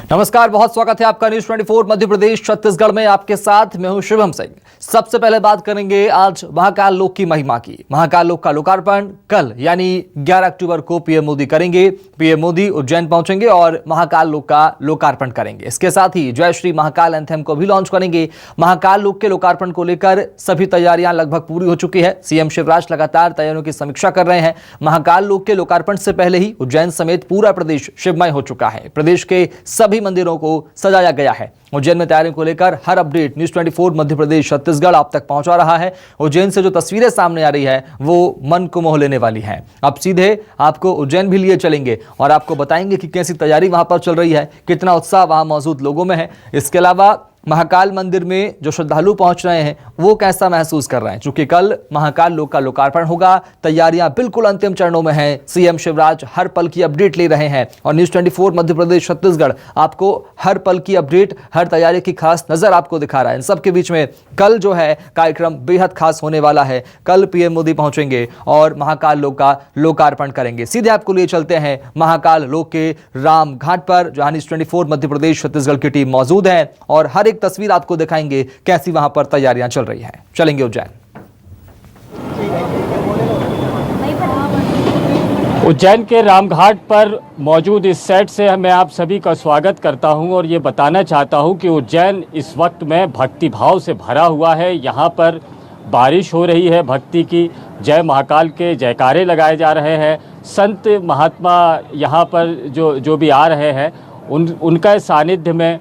नमस्कार, बहुत स्वागत है आपका न्यूज 24 मध्य प्रदेश छत्तीसगढ़ में। आपके साथ मैं हूं शिवम सिंह। सबसे पहले बात करेंगे आज महाकाल लोक की महिमा की। महाकाल लोक का लोकार्पण कल यानी 11 अक्टूबर को पीएम मोदी करेंगे। पीएम मोदी उज्जैन पहुंचेंगे और महाकाल लोक का लोकार्पण करेंगे। इसके साथ ही जय श्री महाकाल एंथेम को भी लॉन्च करेंगे। महाकाल लोक के लोकार्पण को लेकर सभी तैयारियां लगभग पूरी हो चुकी है। सीएम शिवराज लगातार तैयारियों की समीक्षा कर रहे हैं। महाकाल लोक के लोकार्पण से पहले ही उज्जैन समेत पूरा प्रदेश शिवमय हो चुका है। प्रदेश के सभी मंदिरों को सजाया गया है। उज्जैन में तैयारियों को लेकर हर अपडेट न्यूज 24 मध्य प्रदेश छत्तीसगढ़ आप तक पहुंचा रहा है। उज्जैन से जो तस्वीरें सामने आ रही है वो मन को मोह लेने वाली हैं। अब सीधे आपको उज्जैन भी लिए चलेंगे और आपको बताएंगे कि कैसी तैयारी वहां पर चल रही है, कितना उत्साह वहां मौजूद लोगों में है। इसके अलावा महाकाल मंदिर में जो श्रद्धालु पहुंच रहे हैं वो कैसा महसूस कर रहे हैं। चूंकि कल महाकाल लोक का लोकार्पण होगा, तैयारियां बिल्कुल अंतिम चरणों में हैं। सीएम शिवराज हर पल की अपडेट ले रहे हैं और न्यूज 24 मध्य प्रदेश छत्तीसगढ़ आपको हर पल की अपडेट, हर तैयारी की खास नजर आपको दिखा रहा है। इन सबके बीच में कल जो है कार्यक्रम बेहद खास होने वाला है। कल पीएम मोदी पहुंचेंगे और महाकाल लोक का लोकार्पण करेंगे। सीधे आपको लिए चलते हैं महाकाल लोक के राम घाट पर, जहां न्यूज 24 मध्य प्रदेश छत्तीसगढ़ की टीम मौजूद है और हर एक तस्वीर आपको दिखाएंगे कैसी वहां पर तैयारियां चल रही हैं। चलेंगे उज्जैन। उज्जैन के रामघाट पर मौजूद इस सेट से मैं आप सभी का स्वागत करता हूं और ये बताना चाहता हूं कि उज्जैन इस वक्त में भक्ति भाव से भरा हुआ है। यहाँ पर बारिश हो रही है भक्ति की, जय महाकाल के जयकारे लगाए जा रहे हैं। संत महात्मा यहाँ पर जो भी आ रहे हैं उनका सानिध्य में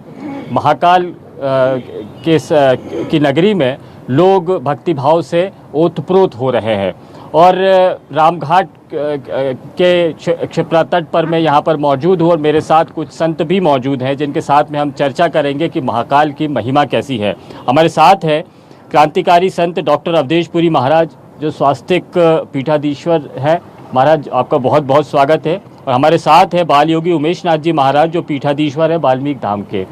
महाकाल की नगरी में लोग भक्तिभाव से ओतप्रोत हो रहे हैं। और रामघाट के क्षिप्रा तट पर मैं यहाँ पर मौजूद हूँ और मेरे साथ कुछ संत भी मौजूद हैं जिनके साथ में हम चर्चा करेंगे कि महाकाल की महिमा कैसी है। हमारे साथ है क्रांतिकारी संत डॉक्टर अवधेशपुरी महाराज, जो स्वास्तिक पीठाधीश्वर है। महाराज, आपका बहुत बहुत स्वागत है। और हमारे साथ है बाल योगी उमेश नाथ जी महाराज, जो पीठाधीश्वर है वाल्मीकि धाम के।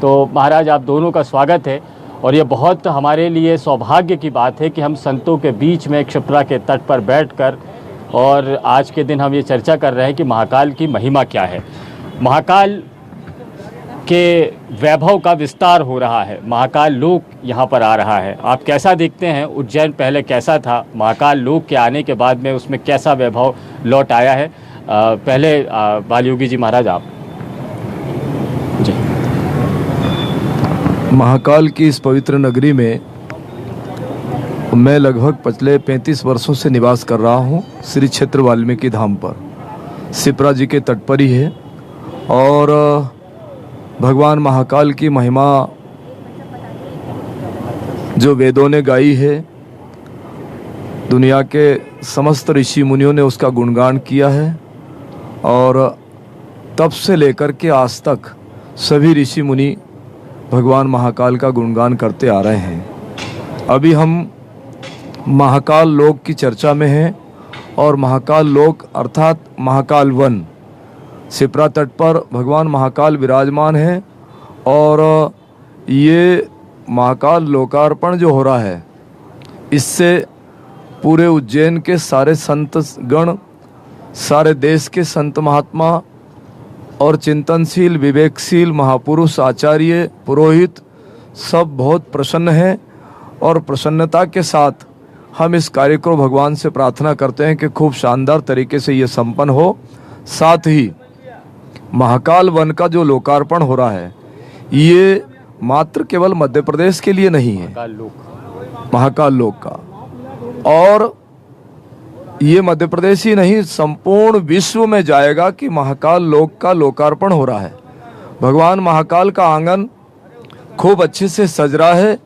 तो महाराज, आप दोनों का स्वागत है और ये बहुत हमारे लिए सौभाग्य की बात है कि हम संतों के बीच में क्षिप्रा के तट पर बैठकर और आज के दिन हम ये चर्चा कर रहे हैं कि महाकाल की महिमा क्या है। महाकाल के वैभव का विस्तार हो रहा है, महाकाल लोक यहाँ पर आ रहा है। आप कैसा देखते हैं? उज्जैन पहले कैसा था, महाकाल लोक के आने के बाद में उसमें कैसा वैभव लौट आया है? पहले बाल योगी जी महाराज आप जी। महाकाल की इस पवित्र नगरी में मैं लगभग पिछले 35 वर्षों से निवास कर रहा हूँ। श्री क्षेत्र वाल्मीकि धाम पर शिप्रा जी के तट पर ही है और भगवान महाकाल की महिमा जो वेदों ने गाई है, दुनिया के समस्त ऋषि मुनियों ने उसका गुणगान किया है और तब से लेकर के आज तक सभी ऋषि मुनि भगवान महाकाल का गुणगान करते आ रहे हैं। अभी हम महाकाल लोक की चर्चा में हैं और महाकाल लोक अर्थात महाकाल वन, शिप्रा तट पर भगवान महाकाल विराजमान हैं और ये महाकाल लोकार्पण जो हो रहा है, इससे पूरे उज्जैन के सारे संत गण, सारे देश के संत महात्मा और चिंतनशील विवेकशील महापुरुष, आचार्य, पुरोहित सब बहुत प्रसन्न हैं और प्रसन्नता के साथ हम इस कार्य को भगवान से प्रार्थना करते हैं कि खूब शानदार तरीके से ये संपन्न हो। साथ ही महाकाल वन का जो लोकार्पण हो रहा है, ये मात्र केवल मध्य प्रदेश के लिए नहीं है, महाकाल लोक का, और ये मध्य प्रदेश ही नहीं संपूर्ण विश्व में जाएगा कि महाकाल लोक का लोकार्पण हो रहा है। भगवान महाकाल का आंगन खूब अच्छे से सज रहा है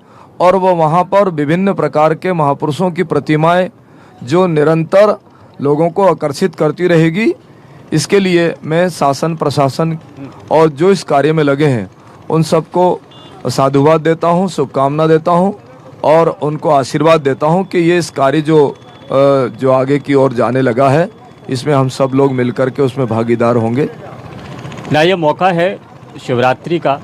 और वह वहाँ पर विभिन्न प्रकार के महापुरुषों की प्रतिमाएं जो निरंतर लोगों को आकर्षित करती रहेगी। इसके लिए मैं शासन प्रशासन और जो इस कार्य में लगे हैं उन सबको साधुवाद देता हूँ, शुभकामना देता हूँ और उनको आशीर्वाद देता हूँ कि ये इस कार्य जो आगे की ओर जाने लगा है, इसमें हम सब लोग मिलकर के उसमें भागीदार होंगे। ना ये मौका है शिवरात्रि का,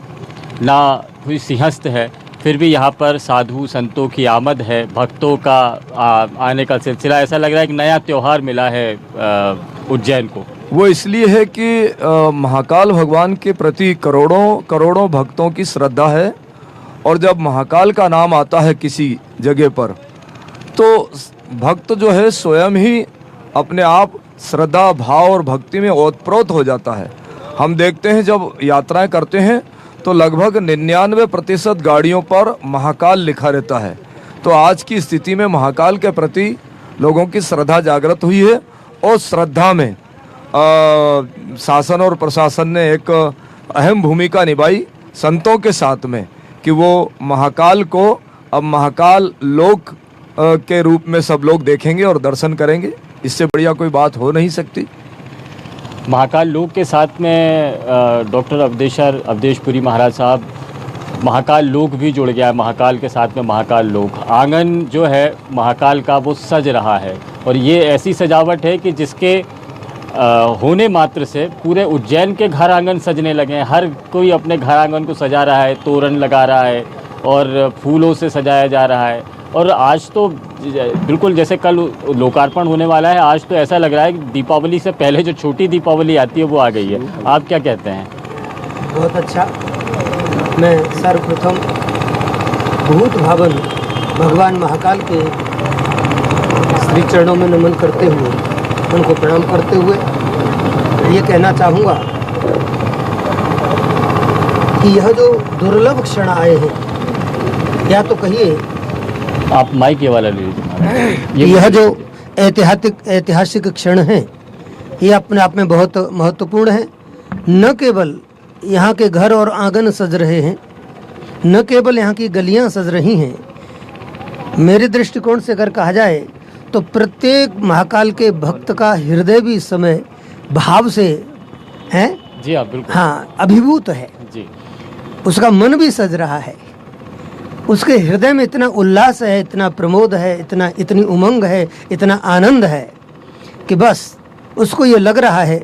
ना कोई सिंहस्थ है, फिर भी यहाँ पर साधु संतों की आमद है, भक्तों का आने का सिलसिला। ऐसा लग रहा है कि नया त्यौहार मिला है उज्जैन को। वो इसलिए है कि महाकाल भगवान के प्रति करोड़ों करोड़ों भक्तों की श्रद्धा है, और जब महाकाल का नाम आता है किसी जगह पर तो भक्त जो है स्वयं ही अपने आप श्रद्धा भाव और भक्ति में ओतप्रोत हो जाता है। हम देखते हैं जब यात्राएं करते हैं तो लगभग 99% गाड़ियों पर महाकाल लिखा रहता है। तो आज की स्थिति में महाकाल के प्रति लोगों की श्रद्धा जागृत हुई है, और श्रद्धा में शासन और प्रशासन ने एक अहम भूमिका निभाई संतों के साथ में, कि वो महाकाल को अब महाकाल लोक के रूप में सब लोग देखेंगे और दर्शन करेंगे। इससे बढ़िया कोई बात हो नहीं सकती। महाकाल लोक के साथ में डॉक्टर अवधेशपुरी महाराज साहब, महाकाल लोक भी जुड़ गया है महाकाल के साथ में। महाकाल लोक आंगन जो है महाकाल का वो सज रहा है, और ये ऐसी सजावट है कि जिसके होने मात्र से पूरे उज्जैन के घर आंगन सजने लगे हैं। हर कोई अपने घर आंगन को सजा रहा है, तोरण लगा रहा है और फूलों से सजाया जा रहा है। और आज तो बिल्कुल जैसे कल लोकार्पण होने वाला है, आज तो ऐसा लग रहा है कि दीपावली से पहले जो छोटी दीपावली आती है वो आ गई है। आप क्या कहते हैं? बहुत अच्छा। मैं सर्वप्रथम भूत भावन भगवान महाकाल के श्री चरणों में नमन करते हुए, उनको प्रणाम करते हुए ये कहना चाहूँगा कि यह जो दुर्लभ क्षण आए हैं, या तो कहिए आप माइक ये वाला ले लीजिए। यह जो ऐतिहासिक क्षण हैं, ये अपने आप में बहुत महत्वपूर्ण है। न केवल यहाँ के घर और आंगन सज रहे हैं, न केवल यहाँ की गलियाँ सज रही हैं, मेरे दृष्टिकोण से अगर कहा जाए तो प्रत्येक महाकाल के भक्त का हृदय भी इस समय भाव से है, जी हाँ बिल्कुल, हाँ अभिभूत है जी। उसका मन भी सज रहा है, उसके हृदय में इतना उल्लास है, इतना प्रमोद है, इतनी उमंग है, इतना आनंद है कि बस उसको ये लग रहा है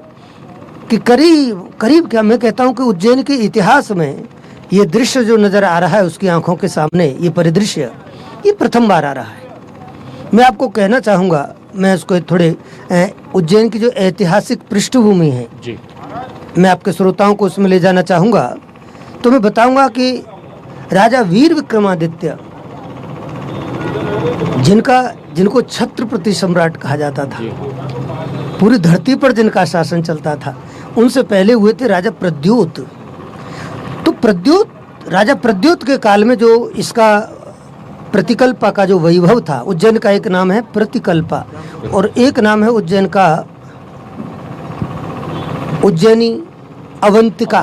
कि करीब क्या मैं कहता हूँ कि उज्जैन के इतिहास में ये दृश्य जो नज़र आ रहा है उसकी आंखों के सामने, ये परिदृश्य ये प्रथम बार आ रहा है। मैं आपको कहना चाहूँगा, मैं उसको थोड़े उज्जैन की जो ऐतिहासिक पृष्ठभूमि है जी, मैं आपके श्रोताओं को उसमें ले जाना चाहूँगा। तो मैं बताऊँगा कि राजा वीर विक्रमादित्य, जिनको छत्रपति सम्राट कहा जाता था, पूरी धरती पर जिनका शासन चलता था, उनसे पहले हुए थे राजा प्रद्योत। तो राजा प्रद्योत के काल में जो इसका प्रतिकल्पा का जो वैभव था, उज्जैन का एक नाम है प्रतिकल्पा और एक नाम है उज्जैन का उज्जैनी अवंतिका,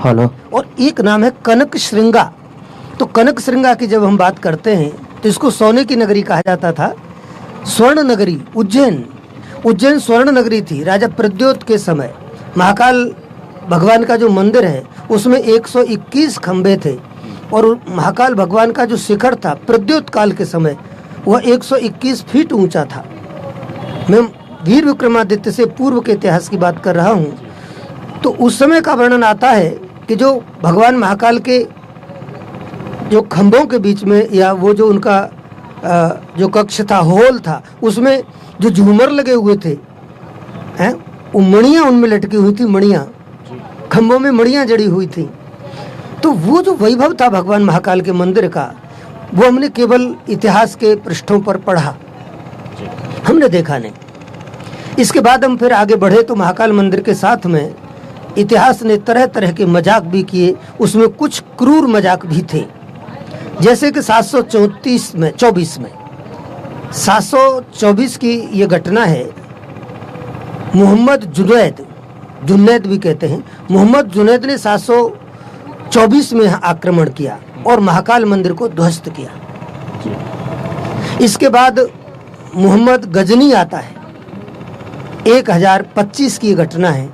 हेलो, और एक नाम है कनक श्रृंगा। तो कनक श्रृंगा की जब हम बात करते हैं तो इसको सोने की नगरी कहा जाता था, स्वर्ण नगरी उज्जैन स्वर्ण नगरी थी। राजा प्रद्योत के समय महाकाल भगवान का जो मंदिर है उसमें 121 खंबे थे, और महाकाल भगवान का जो शिखर था प्रद्योत काल के समय वह 121 फीट ऊंचा था। मैं वीर विक्रमादित्य से पूर्व के इतिहास की बात कर रहा हूँ। तो उस समय का वर्णन आता है कि जो भगवान महाकाल के जो खंभों के बीच में, या वो जो उनका जो कक्ष था, हॉल था, उसमें जो झूमर लगे हुए थे हैं, वो मणियाँ उनमें लटकी हुई थी, मणियाँ खंभों में मणियाँ जड़ी हुई थी। तो वो जो वैभव था भगवान महाकाल के मंदिर का, वो हमने केवल इतिहास के पृष्ठों पर पढ़ा, हमने देखा नहीं। इसके बाद हम फिर आगे बढ़े तो महाकाल मंदिर के साथ में इतिहास ने तरह तरह के मजाक भी किए, उसमें कुछ क्रूर मजाक भी थे। जैसे कि 724 में 724 की ये घटना है। मोहम्मद जुनैद भी कहते हैं, मोहम्मद जुनैद ने 724 में आक्रमण किया और महाकाल मंदिर को ध्वस्त किया। इसके बाद मोहम्मद गजनी आता है, 1025 की घटना है।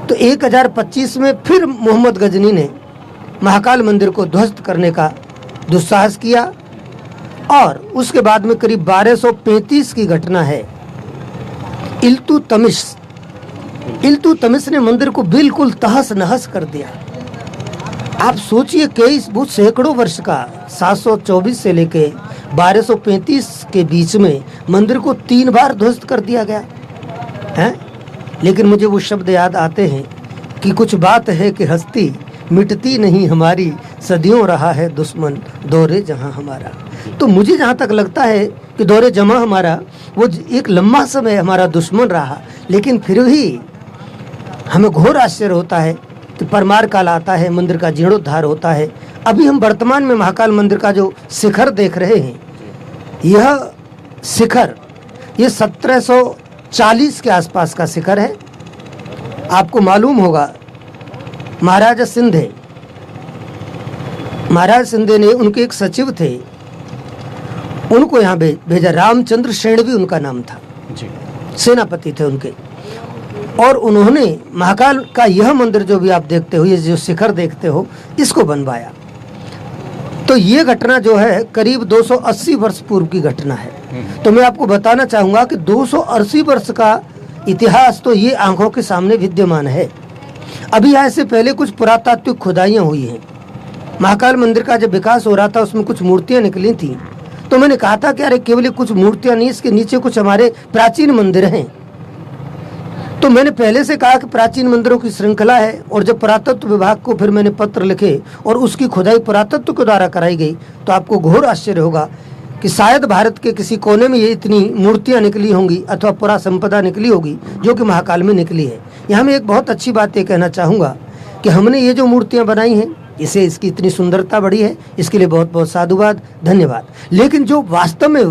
तो 1025 में फिर मोहम्मद गजनी ने महाकाल मंदिर को ध्वस्त करने का दुस्साहस किया, और उसके बाद में करीब 1235 की घटना है। इल्तुतमिश ने मंदिर को बिल्कुल तहस नहस कर दिया। आप सोचिए कई सैकड़ों वर्ष का 724 से लेके 1235 के बीच में मंदिर को 3 बार ध्वस्त कर दिया गया है। लेकिन मुझे वो शब्द याद आते हैं कि कुछ बात है कि हस्ती मिटती नहीं हमारी, सदियों रहा है दुश्मन दौरे जहां हमारा। तो मुझे जहां तक लगता है कि दौरे जमा हमारा वो एक लंबा समय हमारा दुश्मन रहा, लेकिन फिर भी हमें घोर आश्चर्य होता है कि परमार काल आता है, मंदिर का जीर्णोद्धार होता है। अभी हम वर्तमान में महाकाल मंदिर का जो शिखर देख रहे हैं, यह शिखर ये 1740 के आसपास का शिखर है। आपको मालूम होगा महाराज सिंधे ने, उनके एक सचिव थे, उनको यहाँ भेजा। रामचंद्र शेणवी उनका नाम था, सेनापति थे उनके। और उन्होंने महाकाल का यह मंदिर जो भी आप देखते हो, ये जो शिखर देखते हो, इसको बनवाया। तो ये घटना जो है करीब 280 वर्ष पूर्व की घटना है। तो मैं आपको बताना चाहूंगा कि 280 वर्ष का इतिहास तो ये आंखों के सामने विद्यमान है। अभी यहाँ से पहले कुछ पुरातात्विक खुदाइयाँ हुई हैं। महाकाल मंदिर का जब विकास हो रहा था, उसमें कुछ मूर्तियाँ निकली थी। तो मैंने कहा था कि अरे केवल कुछ मूर्तियाँ नहीं, इसके नीचे कुछ हमारे प्राचीन मंदिर हैं। तो मैंने पहले से कहा कि प्राचीन मंदिरों की श्रृंखला है। और जब पुरातत्व विभाग को फिर मैंने पत्र लिखे और उसकी खुदाई पुरातत्व के द्वारा कराई गई, तो आपको घोर आश्चर्य होगा कि शायद भारत के किसी कोने में ये इतनी मूर्तियां निकली होंगी अथवा पुरा संपदा निकली होगी जो कि महाकाल में निकली है। यहाँ मैं एक बहुत अच्छी बात ये कहना चाहूँगा कि हमने ये जो मूर्तियाँ बनाई हैं, इसे इसकी इतनी सुंदरता बढ़ी है, इसके लिए बहुत बहुत साधुवाद, धन्यवाद। लेकिन जो वास्तव में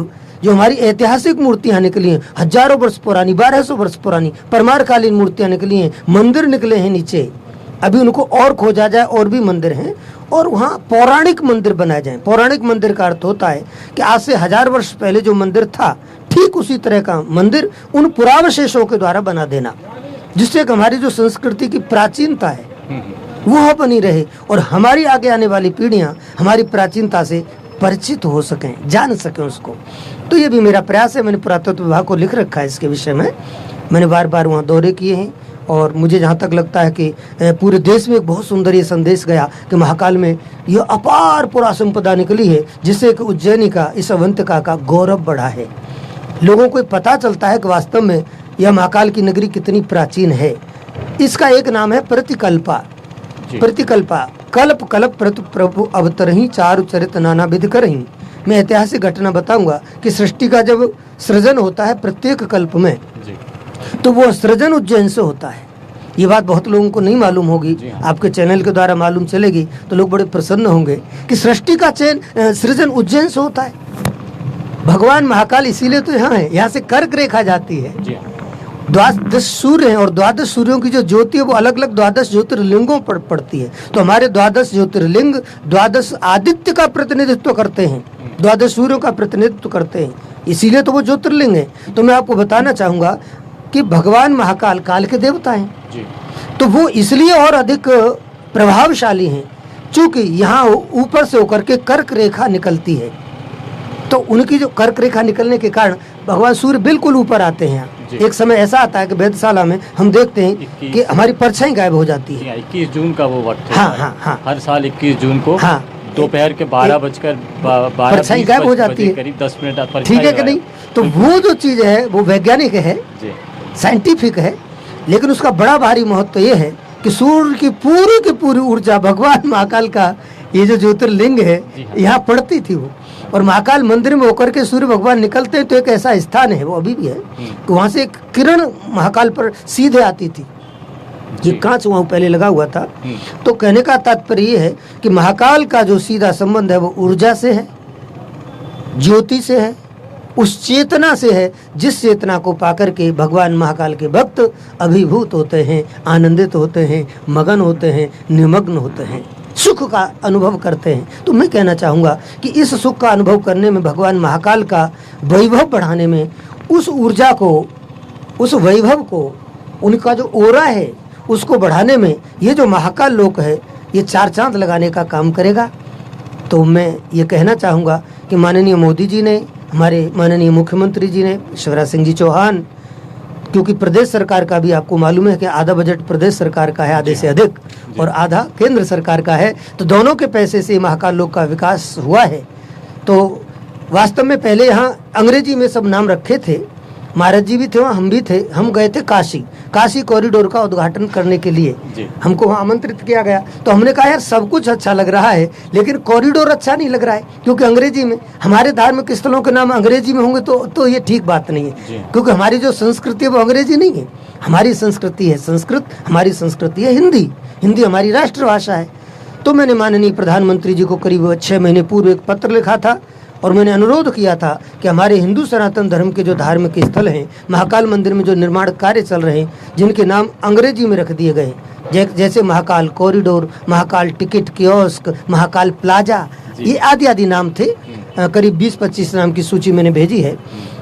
जो हमारी ऐतिहासिक मूर्तियाँ निकली हैं, हजारों वर्ष पुरानी, 1200 वर्ष पुरानी परमारकालीन मूर्तियाँ निकली हैं, मंदिर निकले हैं नीचे, अभी उनको और खोजा जाए, और भी मंदिर हैं, और वहाँ पौराणिक मंदिर बनाए जाएं। पौराणिक मंदिर का अर्थ होता है कि आज से 1000 वर्ष पहले जो मंदिर था, ठीक उसी तरह का मंदिर उन पुरावशेषों के द्वारा बना देना, जिससे हमारी जो संस्कृति की प्राचीनता है वह बनी रहे और हमारी आगे आने वाली पीढ़ियां हमारी प्राचीनता से परिचित हो सकें, जान सकें उसको। तो ये भी मेरा प्रयास है। मैंने पुरातत्व विभाग को लिख रखा है इसके विषय में। मैंने बार बार वहाँ दौरे किए हैं और मुझे जहाँ तक लगता है कि पूरे देश में एक बहुत सुंदर ये संदेश गया कि महाकाल में यह अपार पुरा संपदा निकली है, जिससे कि उज्जैनी का, इस अवंतिका का गौरव बढ़ा है। लोगों को पता चलता है कि वास्तव में यह महाकाल की नगरी कितनी प्राचीन है। इसका एक नाम है प्रतिकल्पा। प्रतिकल्पा, कल्प कल्प प्रभु अवतरही, चारु चरित नाना विध करही। मैं ऐतिहासिक घटना बताऊंगा कि सृष्टि का जब सृजन होता है प्रत्येक कल्प में, तो वो सृजन उज्जैन से होता है। ये बात बहुत लोगों को नहीं मालूम होगी, आपके चैनल के द्वारा मालूम चलेगी तो लोग बड़े प्रसन्न होंगे कि सृष्टि का सृजन उज्जैन से होता है। भगवान महाकाल इसीलिए तो यहाँ है, यहाँ से कर्क रेखा जाती है। 12 सूर्य हैं और 12 सूर्यों की जो ज्योति है वो अलग अलग 12 ज्योतिर्लिंगों पर पड़ती है। तो हमारे 12 ज्योतिर्लिंग 12 आदित्य का प्रतिनिधित्व करते हैं, 12 सूर्यों का प्रतिनिधित्व करते हैं, इसीलिए तो वो ज्योतिर्लिंग है। तो मैं आपको बताना चाहूंगा कि भगवान महाकाल काल के देवता हैं, तो वो इसलिए और अधिक प्रभावशाली हैं चूंकि यहाँ ऊपर से होकर के कर्क रेखा निकलती है। तो उनकी जो कर्क रेखा निकलने के कारण भगवान सूर्य बिल्कुल ऊपर आते हैं। एक समय ऐसा आता है कि वेधशाला में हम देखते हैं कि हमारी परछाई गायब हो जाती है। 21 जून का वो वक्त है। हाँ। हर साल 21 जून को दोपहर के 12 परछाई गायब हो जाती है, करीब 10 मिनट। ठीक है कि नहीं? तो वो जो चीज है वो वैज्ञानिक है, साइंटिफिक है, लेकिन उसका बड़ा भारी महत्व ये है कि सूर्य की पूरी ऊर्जा भगवान महाकाल का ये जो ज्योतिर्लिंग है यहाँ पड़ती थी वो। और महाकाल मंदिर में होकर के सूर्य भगवान निकलते हैं तो एक ऐसा स्थान है, वो अभी भी है, कि वहां से एक किरण महाकाल पर सीधे आती थी। ये कांच वहां पहले लगा हुआ था। तो कहने का तात्पर्य ये है कि महाकाल का जो सीधा संबंध है वो ऊर्जा से है, ज्योति से है, उस चेतना से है जिस चेतना को पाकर के भगवान महाकाल के भक्त अभिभूत होते हैं, आनंदित होते हैं, मगन होते हैं, निमग्न होते हैं, सुख का अनुभव करते हैं। तो मैं कहना चाहूँगा कि इस सुख का अनुभव करने में, भगवान महाकाल का वैभव बढ़ाने में, उस ऊर्जा को, उस वैभव को, उनका जो ओरा है उसको बढ़ाने में ये जो महाकाल लोक है ये 4 चांद लगाने का काम करेगा। तो मैं ये कहना चाहूँगा कि माननीय मोदी जी ने, हमारे माननीय मुख्यमंत्री जी ने, शिवराज सिंह जी चौहान, क्योंकि प्रदेश सरकार का भी आपको मालूम है कि आधा बजट प्रदेश सरकार का है, आधे से अधिक, और आधा केंद्र सरकार का है, तो दोनों के पैसे से महाकाल लोक का विकास हुआ है। तो वास्तव में पहले यहाँ अंग्रेजी में सब नाम रखे थे, महाराज जी भी थे वहाँ, हम भी थे। हम गए थे काशी कॉरिडोर का उद्घाटन करने के लिए। हमको वहाँ आमंत्रित किया गया। तो हमने कहा यार सब कुछ अच्छा लग रहा है लेकिन कॉरिडोर अच्छा नहीं लग रहा है, क्योंकि अंग्रेजी में, हमारे धार्मिक स्थलों के नाम अंग्रेजी में होंगे तो ये ठीक बात नहीं है, क्योंकि हमारी जो संस्कृति है वो अंग्रेजी नहीं है। हमारी संस्कृति है संस्कृत, हमारी संस्कृति है हिंदी हमारी राष्ट्रभाषा है। तो मैंने माननीय प्रधानमंत्री जी को करीब 6 महीने पूर्व एक पत्र लिखा था और मैंने अनुरोध किया था कि हमारे हिंदू सनातन धर्म के जो धार्मिक स्थल हैं, महाकाल मंदिर में जो निर्माण कार्य चल रहे हैं, जिनके नाम अंग्रेजी में रख दिए गए, जैसे Mahakal corridor, Mahakal ticket kiosk, Mahakal plaza, ये आदि नाम थे। करीब 20-25 नाम की सूची मैंने भेजी है।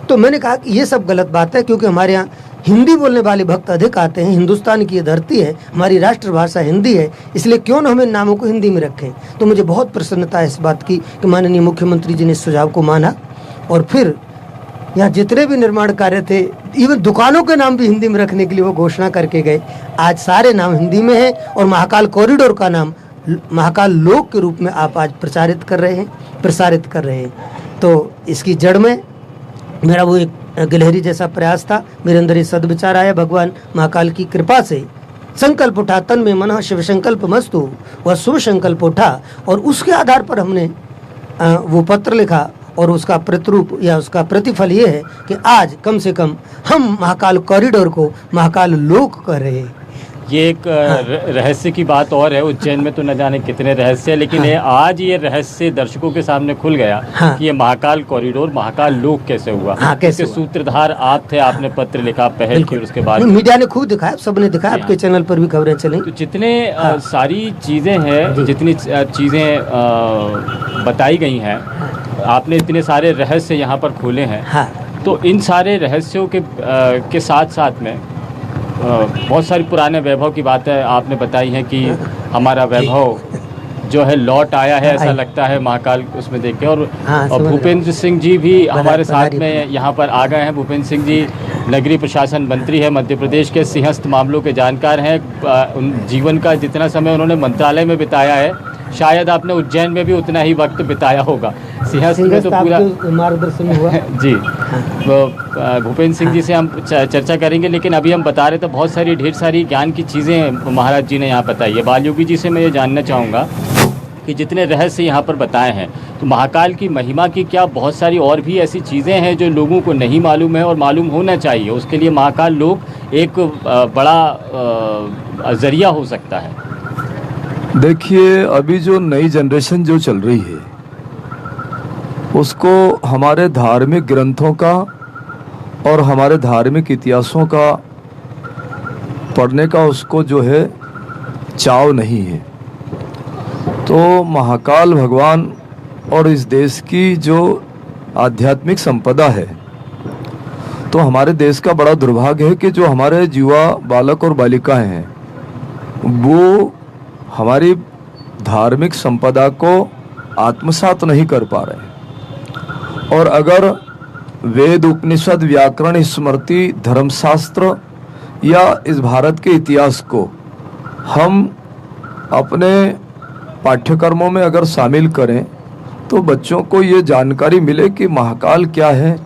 तो मैंने कहा कि ये सब गलत बात है, क्योंकि हमारे यहाँ हिंदी बोलने वाले भक्त अधिक आते हैं। हिंदुस्तान की ये धरती है, हमारी राष्ट्रभाषा हिंदी है, इसलिए क्यों न हम इन नामों को हिंदी में रखें। तो मुझे बहुत प्रसन्नता है इस बात की कि माननीय मुख्यमंत्री जी ने इस सुझाव को माना और फिर यहाँ जितने भी निर्माण कार्य थे, इवन दुकानों के नाम भी हिंदी में रखने के लिए वो घोषणा करके गए। आज सारे नाम हिंदी में हैं और महाकाल कॉरिडोर का नाम महाकाल लोक के रूप में आप आज प्रसारित कर रहे हैं। तो इसकी जड़ में मेरा वो एक गिलहरी जैसा प्रयास था, मेरे अंदर ये सद्विचार आया, भगवान महाकाल की कृपा से संकल्प उठा, तन में मन शिव संकल्प मस्तु, वह शुभ संकल्प उठा और उसके आधार पर हमने वो पत्र लिखा और उसका प्रतिरूप या उसका प्रतिफल ये है कि आज कम से कम हम महाकाल कॉरिडोर को महाकाल लोक कर रहे हैं। ये एक रहस्य की बात और है, उज्जैन में तो न जाने कितने रहस्य है, लेकिन आज ये रहस्य दर्शकों के सामने खुल गया कि ये महाकाल कॉरिडोर महाकाल लोक कैसे हुआ। कैसे सूत्रधार आप थे, आपने पत्र लिखा, पहल की, उसके बाद मीडिया ने खूब दिखाया, सबने दिखाया, आपके चैनल पर भी खबरें चली। तो जितने सारी चीजें हैं, जितनी चीजें बताई गई हैं, आपने इतने सारे रहस्य यहाँ पर खोले हैं। तो इन सारे रहस्यों के साथ साथ में बहुत सारी पुराने वैभव की बातें आपने बताई हैं कि हमारा वैभव जो है लौट आया है, ऐसा लगता है महाकाल उसमें देख के। और भूपेंद्र सिंह जी भी हमारे साथ में यहाँ पर आ गए हैं। भूपेंद्र सिंह जी नगरीय प्रशासन मंत्री है, मध्य प्रदेश के सिंहस्थ मामलों के जानकार हैं। उन जीवन का जितना समय उन्होंने मंत्रालय में बिताया है, शायद आपने उज्जैन में भी उतना ही वक्त बिताया होगा। सिंहस्थ में तो पूरा मार्गदर्शन हुआ जी। भूपेंद्र सिंह जी से हम चर्चा करेंगे, लेकिन अभी हम बता रहे थे बहुत सारी ढेर सारी ज्ञान की चीज़ें महाराज जी ने यहाँ बताई है। बालयोगी जी से मैं ये जानना चाहूँगा कि जितने रहस्य यहाँ पर बताए हैं, तो महाकाल की महिमा की क्या बहुत सारी और भी ऐसी चीज़ें हैं जो लोगों को नहीं मालूम है और मालूम होना चाहिए? उसके लिए महाकाल लोक एक बड़ा ज़रिया हो सकता है। देखिए, अभी जो नई जनरेशन जो चल रही है उसको हमारे धार्मिक ग्रंथों का और हमारे धार्मिक इतिहासों का पढ़ने का उसको जो है चाव नहीं है। तो महाकाल भगवान और इस देश की जो आध्यात्मिक संपदा है, तो हमारे देश का बड़ा दुर्भाग्य है कि जो हमारे युवा बालक और बालिकाएं हैं वो हमारी धार्मिक संपदा को आत्मसात नहीं कर पा रहे। और अगर वेद, उपनिषद, व्याकरण, स्मृति, धर्मशास्त्र या इस भारत के इतिहास को हम अपने पाठ्यक्रमों में अगर शामिल करें तो बच्चों को ये जानकारी मिले कि महाकाल क्या है,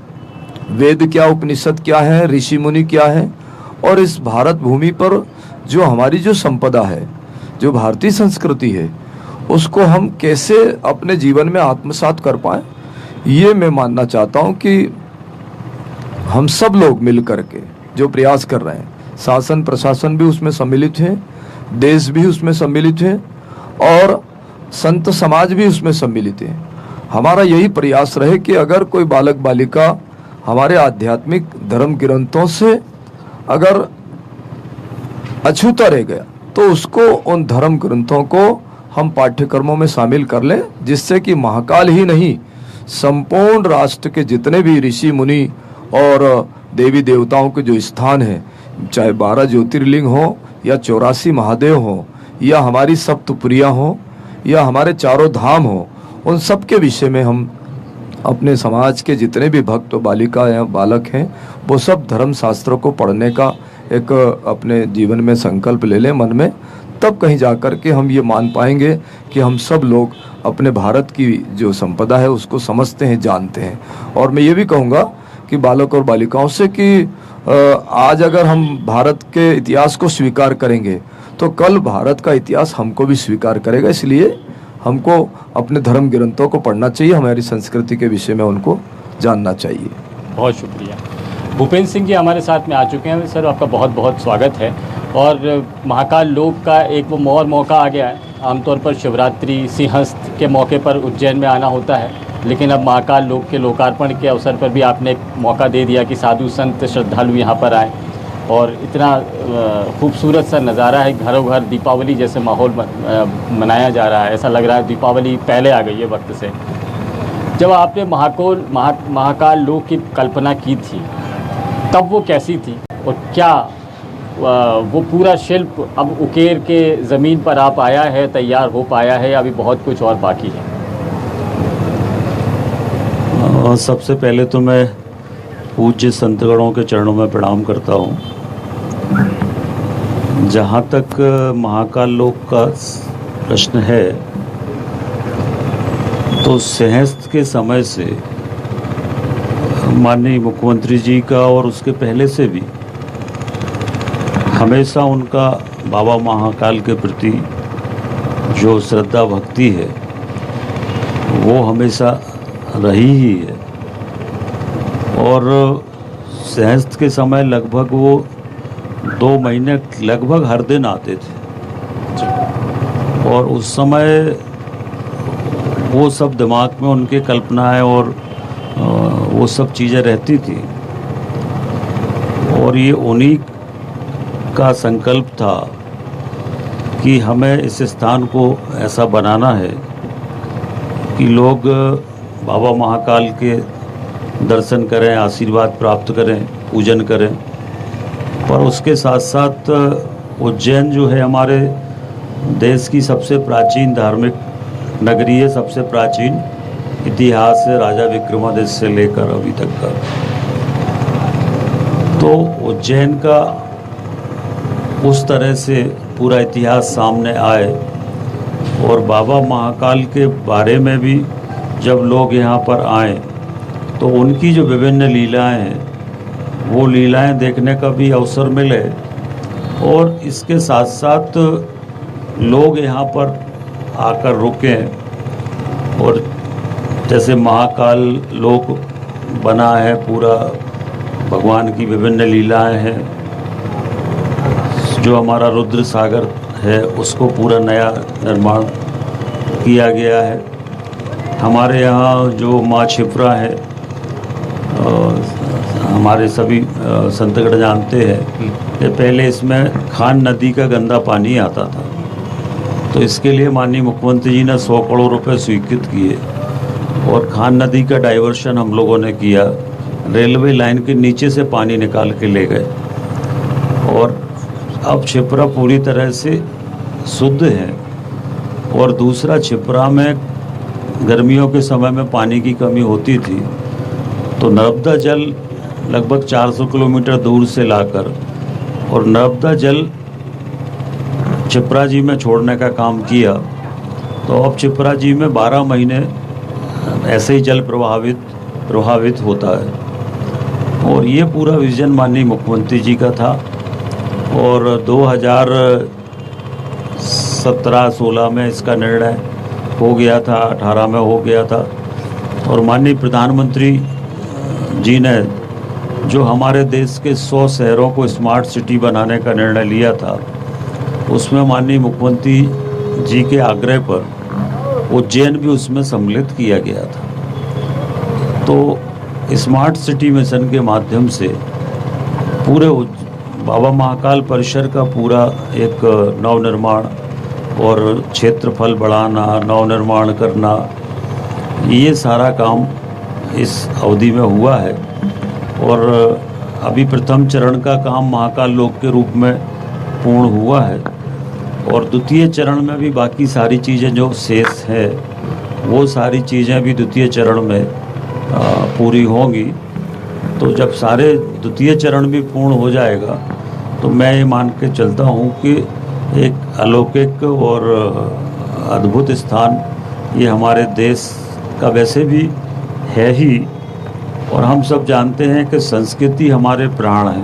वेद क्या, उपनिषद क्या है, ऋषि मुनि क्या है, और इस भारत भूमि पर जो हमारी जो संपदा है, जो भारतीय संस्कृति है, उसको हम कैसे अपने जीवन में आत्मसात कर पाएं। ये मैं मानना चाहता हूं कि हम सब लोग मिल करके जो प्रयास कर रहे हैं, शासन प्रशासन भी उसमें सम्मिलित है, देश भी उसमें सम्मिलित है और संत समाज भी उसमें सम्मिलित है। हमारा यही प्रयास रहे कि अगर कोई बालक बालिका हमारे आध्यात्मिक धर्म ग्रंथों से अगर अछूता रह गया तो उसको उन धर्म ग्रंथों को हम पाठ्यक्रमों में शामिल कर लें, जिससे कि महाकाल ही नहीं संपूर्ण राष्ट्र के जितने भी ऋषि मुनि और देवी देवताओं के जो स्थान हैं, चाहे 12 ज्योतिर्लिंग हो या 84 महादेव हो या हमारी सप्तपुरियाँ हो या हमारे चारों धाम हो, उन सब के विषय में हम अपने समाज के जितने भी भक्त बालिका या बालक हैं वो सब धर्म शास्त्रों को पढ़ने का एक अपने जीवन में संकल्प ले लें मन में। तब कहीं जाकर के हम ये मान पाएंगे कि हम सब लोग अपने भारत की जो संपदा है उसको समझते हैं, जानते हैं। और मैं ये भी कहूँगा कि बालक और बालिकाओं से कि आज अगर हम भारत के इतिहास को स्वीकार करेंगे तो कल भारत का इतिहास हमको भी स्वीकार करेगा। इसलिए हमको अपने धर्म ग्रंथों को पढ़ना चाहिए, हमारी संस्कृति के विषय में उनको जानना चाहिए। बहुत शुक्रिया। भूपेंद्र सिंह जी हमारे साथ में आ चुके हैं। सर, आपका बहुत बहुत स्वागत है। और महाकाल लोक का एक वो और मौका आ गया है। आमतौर पर शिवरात्रि, सिंहस्थ के मौके पर उज्जैन में आना होता है, लेकिन अब महाकाल लोक के लोकार्पण के अवसर पर भी आपने एक मौका दे दिया कि साधु संत श्रद्धालु यहाँ पर आएँ। और इतना खूबसूरत सा नज़ारा है, घरों घर दीपावली जैसे माहौल मनाया जा रहा है। ऐसा लग रहा है दीपावली पहले आ गई है वक्त से। जब आपने महाकाल लोक की कल्पना की थी तब वो कैसी थी, और क्या वो पूरा शिल्प अब उकेर के ज़मीन पर आ पाया है, तैयार हो पाया है, अभी बहुत कुछ और बाकी है? सबसे पहले तो मैं पूज्य संतगणों के चरणों में प्रणाम करता हूँ। जहाँ तक महाकाल लोक का प्रश्न है, तो सिंहस्थ के समय से माननीय मुख्यमंत्री जी का और उसके पहले से भी हमेशा उनका बाबा महाकाल के प्रति जो श्रद्धा भक्ति है वो हमेशा रही ही है। और सिंहस्थ के समय लगभग वो 2 महीने लगभग हर दिन आते थे, और उस समय वो सब दिमाग में उनके कल्पनाएं और वो सब चीज़ें रहती थी। और ये उन्हीं का संकल्प था कि हमें इस स्थान को ऐसा बनाना है कि लोग बाबा महाकाल के दर्शन करें, आशीर्वाद प्राप्त करें, पूजन करें। पर उसके साथ साथ उज्जैन जो है हमारे देश की सबसे प्राचीन धार्मिक नगरी है, सबसे प्राचीन इतिहास है राजा विक्रमादित्य से लेकर अभी तक का। तो उज्जैन का उस तरह से पूरा इतिहास सामने आए, और बाबा महाकाल के बारे में भी जब लोग यहाँ पर आए तो उनकी जो विभिन्न लीलाएं हैं वो लीलाएं देखने का भी अवसर मिले। और इसके साथ साथ लोग यहाँ पर आकर रुकें। और जैसे महाकाल लोक बना है, पूरा भगवान की विभिन्न लीलाएं हैं। जो हमारा रुद्र सागर है उसको पूरा नया निर्माण किया गया है। हमारे यहाँ जो माँ क्षिप्रा है, हमारे सभी संतगण जानते हैं कि पहले इसमें खान नदी का गंदा पानी आता था, तो इसके लिए माननीय मुख्यमंत्री जी ने 100 करोड़ रुपए स्वीकृत किए और खान नदी का डाइवर्शन हम लोगों ने किया। रेलवे लाइन के नीचे से पानी निकाल के ले गए, और अब क्षिप्रा पूरी तरह से शुद्ध है। और दूसरा, क्षिप्रा में गर्मियों के समय में पानी की कमी होती थी, तो नर्मदा जल लगभग 400 किलोमीटर दूर से लाकर और नर्मदा जल क्षिप्रा जी में छोड़ने का काम किया। तो अब क्षिप्रा जी में 12 महीने ऐसे ही जल प्रभावित होता है। और ये पूरा विजन माननीय मुख्यमंत्री जी का था। और 2017-16 में इसका निर्णय हो गया था, 18 में हो गया था। और माननीय प्रधानमंत्री जी ने जो हमारे देश के 100 शहरों को स्मार्ट सिटी बनाने का निर्णय लिया था, उसमें माननीय मुख्यमंत्री जी के आग्रह पर उज्जैन भी उसमें सम्मिलित किया गया था। तो स्मार्ट सिटी मिशन के माध्यम से पूरे बाबा महाकाल परिसर का पूरा एक नवनिर्माण और क्षेत्रफल बढ़ाना, नवनिर्माण करना, ये सारा काम इस अवधि में हुआ है। और अभी प्रथम चरण का काम महाकाल लोक के रूप में पूर्ण हुआ है, और द्वितीय चरण में भी बाकी सारी चीज़ें जो शेष है वो सारी चीज़ें भी द्वितीय चरण में पूरी होंगी। तो जब सारे द्वितीय चरण भी पूर्ण हो जाएगा तो मैं ये मान के चलता हूँ कि एक अलौकिक और अद्भुत स्थान ये हमारे देश का वैसे भी है ही, और हम सब जानते हैं कि संस्कृति हमारे प्राण है,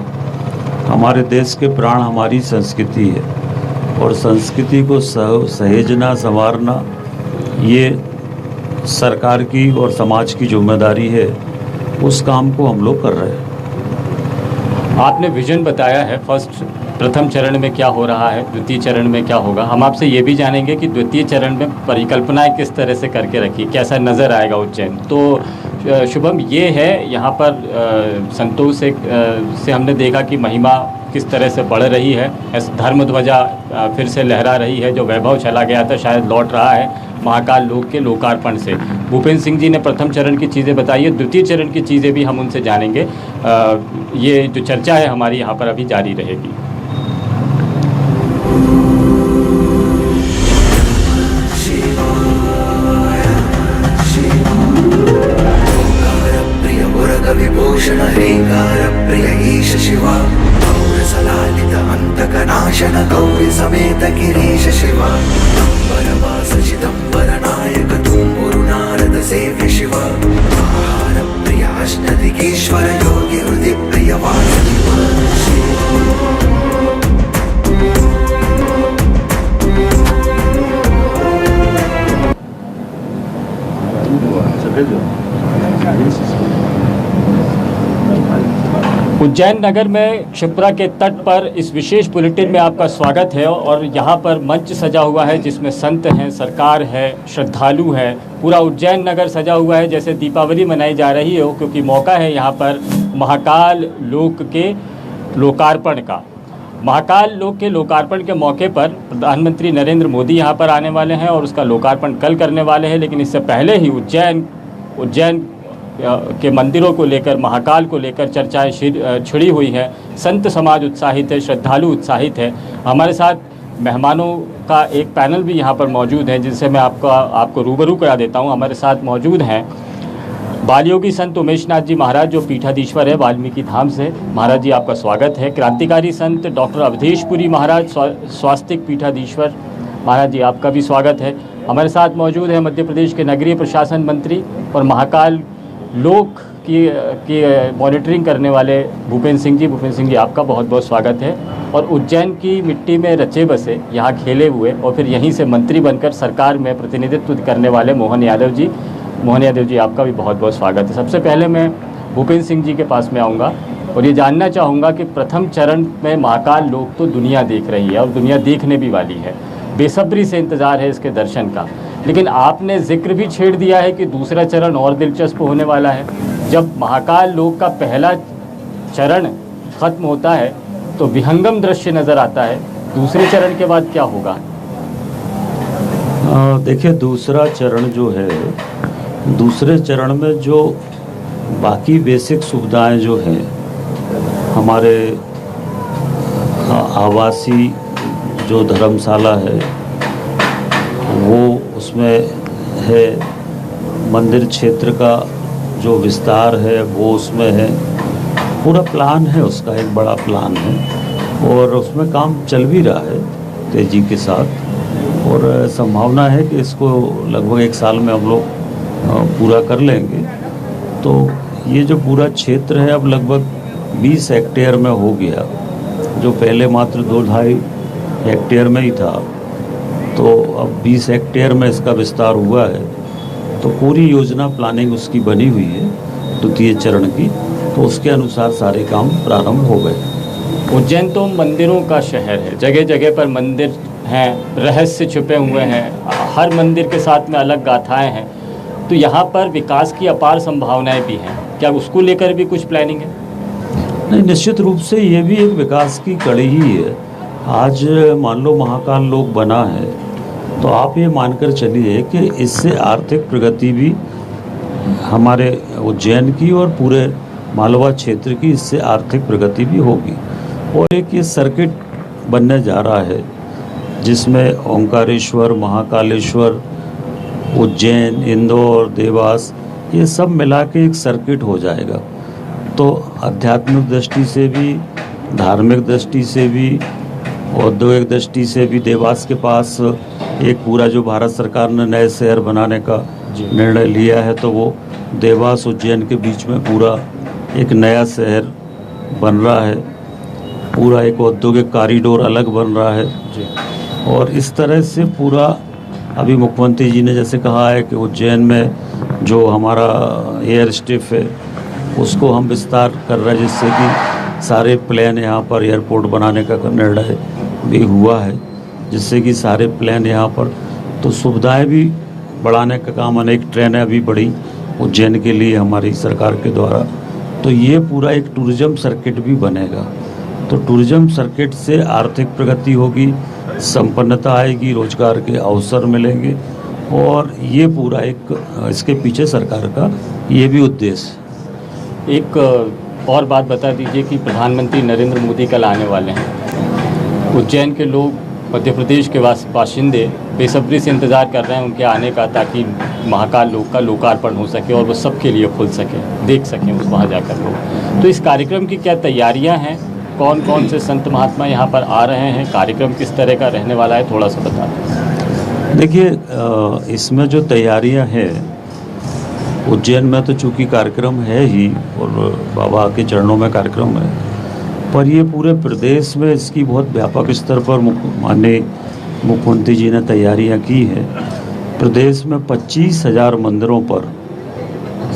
हमारे देश के प्राण हमारी संस्कृति है, और संस्कृति को सहेजना संवारना ये सरकार की और समाज की जिम्मेदारी है। उस काम को हम लोग कर रहे हैं। आपने विजन बताया है, प्रथम चरण में क्या हो रहा है, द्वितीय चरण में क्या होगा। हम आपसे ये भी जानेंगे कि द्वितीय चरण में परिकल्पनाएं किस तरह से करके रखी, कैसा नज़र आएगा उज्जैन। तो शुभम, ये है यहाँ पर संतोष से हमने देखा कि महिमा किस तरह से बढ़ रही है, धर्म ध्वजा फिर से लहरा रही है, जो वैभव चला गया था शायद लौट रहा है महाकाल लोक के लोकार्पण से। भूपेंद्र सिंह जी ने प्रथम चरण की चीज़ें बताई है, द्वितीय चरण की चीज़ें भी हम उनसे जानेंगे। ये जो चर्चा है हमारी यहाँ पर अभी जारी रहेगी। विभूषण ह्रीकार प्रिय ईश शिवा सलालित अंतकनाशन गौरी समेत गिरीश शिवा अंबरवास चिदंबर नायक तुम्बुरु नारद सेव्य शिवा आहार प्रिय अष्टदिगेश्वर योगी हृदय प्रिय उज्जैन नगर में क्षिप्रा के तट पर इस विशेष बुलेटिन में आपका स्वागत है। और यहाँ पर मंच सजा हुआ है जिसमें संत हैं, सरकार है, श्रद्धालु है, पूरा उज्जैन नगर सजा हुआ है जैसे दीपावली मनाई जा रही हो, क्योंकि मौका है यहाँ पर महाकाल लोक के लोकार्पण का। महाकाल लोक के लोकार्पण के मौके पर प्रधानमंत्री नरेंद्र मोदी यहाँ पर आने वाले हैं और उसका लोकार्पण कल करने वाले हैं। लेकिन इससे पहले ही उज्जैन के मंदिरों को लेकर, महाकाल को लेकर चर्चाएं छिड़ी हुई है। संत समाज उत्साहित है, श्रद्धालु उत्साहित है। हमारे साथ मेहमानों का एक पैनल भी यहाँ पर मौजूद है जिनसे मैं आपको रूबरू करा देता हूँ। हमारे साथ मौजूद हैं बालयोगी संत उमेश नाथ जी महाराज, जो पीठाधीश्वर है वाल्मीकि धाम से। महाराज जी, आपका स्वागत है। क्रांतिकारी संत डॉक्टर अवधेशपुरी महाराज, स्वास्तिक पीठाधीश्वर। महाराज जी, आपका भी स्वागत है। हमारे साथ मौजूद है मध्य प्रदेश के नगरीय प्रशासन मंत्री और महाकाल लोक की मॉनिटरिंग करने वाले भूपेंद्र सिंह जी। भूपेंद्र सिंह जी, आपका बहुत बहुत स्वागत है। और उज्जैन की मिट्टी में रचे बसे, यहाँ खेले हुए और फिर यहीं से मंत्री बनकर सरकार में प्रतिनिधित्व करने वाले मोहन यादव जी। मोहन यादव जी, आपका भी बहुत बहुत स्वागत है। सबसे पहले मैं भूपेंद्र सिंह जी के पास में आऊँगा और ये जानना चाहूँगा कि प्रथम चरण में महाकाल लोक तो दुनिया देख रही है और दुनिया देखने भी वाली है, बेसब्री से इंतज़ार है इसके दर्शन का। लेकिन आपने जिक्र भी छेड़ दिया है कि दूसरा चरण और दिलचस्प होने वाला है। जब महाकाल लोक का पहला चरण खत्म होता है तो विहंगम दृश्य नज़र आता है, दूसरे चरण के बाद क्या होगा? देखिए, दूसरा चरण जो है, दूसरे चरण में जो बाकी बेसिक सुविधाएं जो हैं, हमारे आवासीय जो धर्मशाला है वो उसमें है, मंदिर क्षेत्र का जो विस्तार है वो उसमें है, पूरा प्लान है, उसका एक बड़ा प्लान है और उसमें काम चल भी रहा है तेज़ी के साथ। और संभावना है कि इसको लगभग 1 साल में हम लोग पूरा कर लेंगे। तो ये जो पूरा क्षेत्र है अब लगभग 20 हेक्टेयर में हो गया, जो पहले मात्र 2-2.5 हेक्टेयर में ही था, तो अब 20 हेक्टेयर में इसका विस्तार हुआ है। तो पूरी योजना प्लानिंग उसकी बनी हुई है द्वितीय चरण की, तो उसके अनुसार सारे काम प्रारंभ हो गए। उज्जैन तो मंदिरों का शहर है, जगह जगह पर मंदिर हैं, रहस्य छुपे हुए हैं, हर मंदिर के साथ में अलग गाथाएं हैं। तो यहाँ पर विकास की अपार संभावनाएं भी हैं, क्या उसको लेकर भी कुछ प्लानिंग है? नहीं, निश्चित रूप से ये भी एक विकास की कड़ी ही है। आज मान लो महाकाल लोक बना है तो आप ये मानकर चलिए कि इससे आर्थिक प्रगति भी हमारे उज्जैन की और पूरे मालवा क्षेत्र की इससे आर्थिक प्रगति भी होगी। और एक ये सर्किट बनने जा रहा है जिसमें ओंकारेश्वर, महाकालेश्वर, उज्जैन, इंदौर, देवास, ये सब मिला के एक सर्किट हो जाएगा। तो आध्यात्मिक दृष्टि से भी, धार्मिक दृष्टि से भी, औद्योगिक दृष्टि से भी देवास के पास एक पूरा जो भारत सरकार ने नए शहर बनाने का निर्णय लिया है, तो वो देवास उज्जैन के बीच में पूरा एक नया शहर बन रहा है, पूरा एक औद्योगिक कॉरिडोर अलग बन रहा है जी। और इस तरह से पूरा अभी मुख्यमंत्री जी ने जैसे कहा है कि उज्जैन में जो हमारा एयर स्ट्रिप है उसको हम विस्तार कर रहे हैं, जिससे कि सारे प्लेन यहाँ पर एयरपोर्ट बनाने का निर्णय भी हुआ है, जिससे कि सारे प्लेन यहाँ पर तो सुविधाएं भी बढ़ाने का काम, अनेक ट्रेनें अभी बढ़ी उज्जैन के लिए हमारी सरकार के द्वारा। तो ये पूरा एक टूरिज्म सर्किट भी बनेगा। तो टूरिज्म सर्किट से आर्थिक प्रगति होगी, संपन्नता आएगी, रोजगार के अवसर मिलेंगे और ये पूरा एक इसके पीछे सरकार का ये भी उद्देश्य। एक और बात बता दीजिए कि प्रधानमंत्री नरेंद्र मोदी कल आने वाले हैं। उज्जैन के लोग, मध्य प्रदेश के बाशिंदे बेसब्री से इंतज़ार कर रहे हैं उनके आने का, ताकि महाकाल लोक का लोकार्पण हो सके और वो सबके लिए खुल सके, देख सकें उस वहाँ जाकर लोग। तो इस कार्यक्रम की क्या तैयारियाँ हैं? कौन कौन से संत महात्मा यहाँ पर आ रहे हैं? कार्यक्रम किस तरह का रहने वाला है, थोड़ा सा बता दें। देखिए, इसमें जो तैयारियां हैं उज्जैन में तो चूँकि कार्यक्रम है ही और बाबा के चरणों में कार्यक्रम है, पर ये पूरे प्रदेश में इसकी बहुत व्यापक स्तर पर माननीय मुख्यमंत्री जी ने तैयारियां की हैं। प्रदेश में 25,000 मंदिरों पर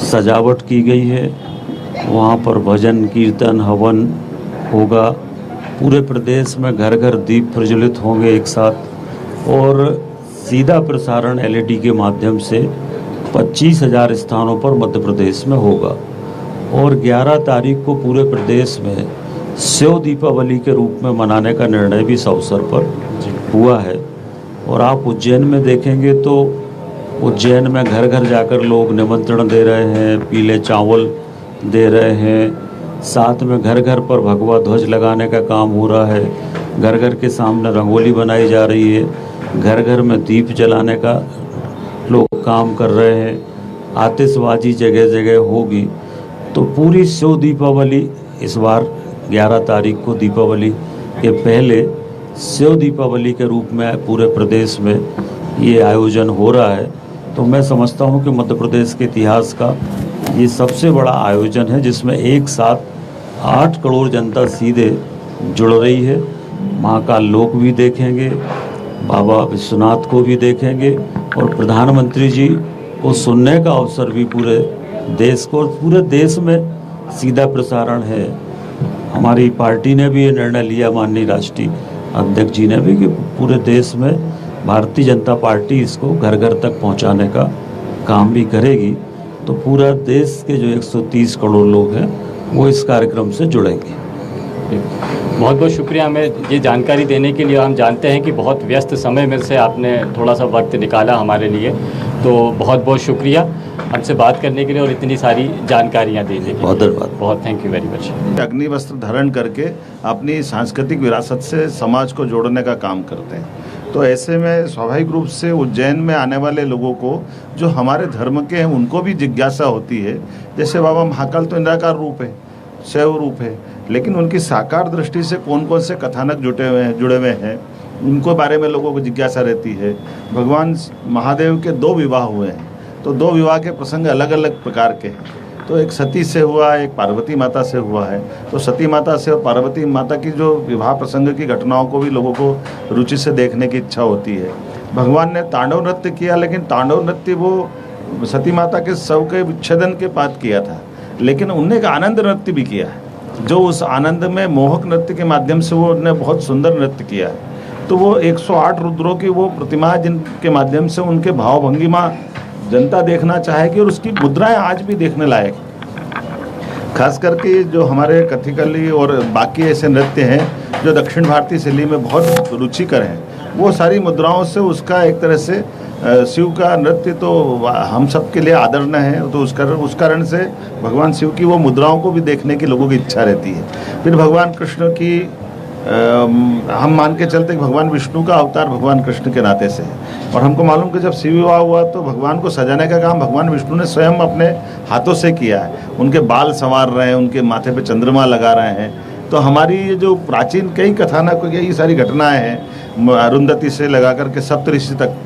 सजावट की गई है, वहाँ पर भजन कीर्तन हवन होगा। पूरे प्रदेश में घर घर दीप प्रज्वलित होंगे एक साथ और सीधा प्रसारण एलईडी के माध्यम से 25,000 स्थानों पर मध्य प्रदेश में होगा। और 11 तारीख को पूरे प्रदेश में शिव दीपावली के रूप में मनाने का निर्णय भी इस अवसर पर हुआ है। और आप उज्जैन में देखेंगे तो उज्जैन में घर घर जाकर लोग निमंत्रण दे रहे हैं, पीले चावल दे रहे हैं, साथ में घर घर पर भगवा ध्वज लगाने का काम हो रहा है, घर घर के सामने रंगोली बनाई जा रही है, घर घर में दीप जलाने का लोग काम कर रहे हैं, आतिशबाजी जगह जगह होगी। तो पूरी शिव दीपावली इस बार 11 तारीख को दीपावली के पहले शिव दीपावली के रूप में पूरे प्रदेश में ये आयोजन हो रहा है। तो मैं समझता हूँ कि मध्य प्रदेश के इतिहास का ये सबसे बड़ा आयोजन है, जिसमें एक साथ 8 करोड़ जनता सीधे जुड़ रही है। महाकाल लोक भी देखेंगे, बाबा विश्वनाथ को भी देखेंगे और प्रधानमंत्री जी को सुनने का अवसर भी पूरे देश को, पूरे देश में सीधा प्रसारण है। हमारी पार्टी ने भी ये निर्णय लिया, माननीय राष्ट्रीय अध्यक्ष जी ने भी, कि पूरे देश में भारतीय जनता पार्टी इसको घर घर तक पहुंचाने का काम भी करेगी। तो पूरा देश के जो 130 करोड़ लोग हैं वो इस कार्यक्रम से जुड़ेंगे। बहुत बहुत शुक्रिया हमें ये जानकारी देने के लिए। हम जानते हैं कि बहुत व्यस्त समय में से आपने थोड़ा सा वक्त निकाला हमारे लिए, तो बहुत बहुत शुक्रिया हमसे बात करने के लिए और इतनी सारी जानकारियाँ देने के लिए। बहुत धन्यवाद। बहुत थैंक यू वेरी मच। अग्नि वस्त्र धारण करके अपनी सांस्कृतिक विरासत से समाज को जोड़ने का काम करते हैं। तो ऐसे में स्वाभाविक रूप से उज्जैन में आने वाले लोगों को जो हमारे धर्म के हैं उनको भी जिज्ञासा होती है। जैसे बाबा महाकाल तो निराकार रूप है, शैव रूप है, लेकिन उनकी साकार दृष्टि से कौन कौन से कथानक जुड़े हुए हैं उनको बारे में लोगों को जिज्ञासा रहती है। भगवान महादेव के 2 विवाह हुए हैं, तो 2 विवाह के प्रसंग अलग अलग प्रकार के हैं। तो एक सती से हुआ, एक पार्वती माता से हुआ है। तो सती माता से और पार्वती माता की जो विवाह प्रसंग की घटनाओं को भी लोगों को रुचि से देखने की इच्छा होती है। भगवान ने तांडव नृत्य किया, लेकिन तांडव नृत्य वो सती माता के शव के विच्छेदन के बाद किया था, लेकिन उनने एक आनंद नृत्य भी किया है, जो उस आनंद में मोहक नृत्य के माध्यम से वो उन्होंने बहुत सुंदर नृत्य किया है। तो वो 108 रुद्रों की वो प्रतिमा जिनके माध्यम से उनके भाव भंगिमा जनता देखना चाहेगी और उसकी मुद्राएं आज भी देखने लायक। खास करके जो हमारे कथकली और बाकी ऐसे नृत्य हैं जो दक्षिण भारतीय शैली में बहुत रुचिकर हैं, वो सारी मुद्राओं से उसका एक तरह से शिव का नृत्य तो हम सब के लिए आदरणीय है। तो उस कारण से भगवान शिव की वो मुद्राओं को भी देखने की लोगों की इच्छा रहती है। फिर भगवान कृष्ण की हम मान के चलते कि भगवान विष्णु का अवतार भगवान कृष्ण के नाते से है। और हमको मालूम कि जब शिव विवाह हुआ तो भगवान को सजाने का काम भगवान विष्णु ने स्वयं अपने हाथों से किया है। उनके बाल संवार रहे हैं, उनके माथे पे चंद्रमा लगा रहे हैं। तो हमारी ये जो प्राचीन कई कथानक यही सारी घटनाएं हैं, अरुंधति से लगा करके सप्तऋषि तक,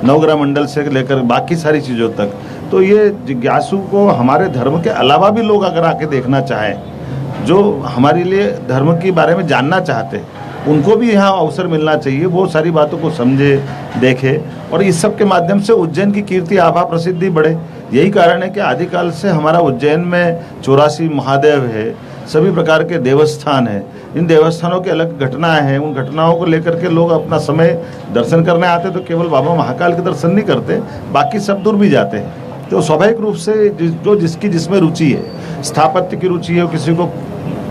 नवग्रह मंडल से लेकर बाकी सारी चीज़ों तक, तो ये जिज्ञासु को हमारे धर्म के अलावा भी लोग अगर आके देखना चाहें, जो हमारे लिए धर्म के बारे में जानना चाहते हैं, उनको भी यहाँ अवसर मिलना चाहिए। वो सारी बातों को समझे, देखे और इस सब के माध्यम से उज्जैन की कीर्ति आभा प्रसिद्धि बढ़े। यही कारण है कि आदिकाल से हमारा उज्जैन में 84 महादेव है, सभी प्रकार के देवस्थान हैं। इन देवस्थानों की अलग घटनाएं हैं। उन घटनाओं को लेकर के लोग अपना समय दर्शन करने आते तो केवल बाबा महाकाल के दर्शन नहीं करते, बाकी सब दूर भी जाते हैं। तो स्वाभाविक रूप से जो जिसकी जिसमें रुचि है, स्थापत्य की रुचि है, किसी को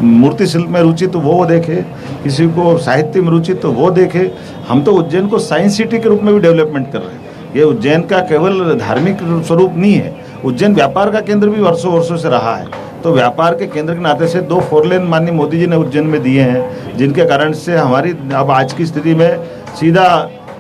मूर्ति शिल्प में रुचि तो वो देखे, किसी को साहित्य में रुचि तो वो देखे। हम तो उज्जैन को साइंस सिटी के रूप में भी डेवलपमेंट कर रहे हैं। ये उज्जैन का केवल धार्मिक स्वरूप नहीं है, उज्जैन व्यापार का केंद्र भी वर्षों वर्षों से रहा है। तो व्यापार के केंद्र के नाते से 2 4 लेन माननीय मोदी जी ने उज्जैन में दिए हैं, जिनके कारण से हमारी अब आज की स्थिति में सीधा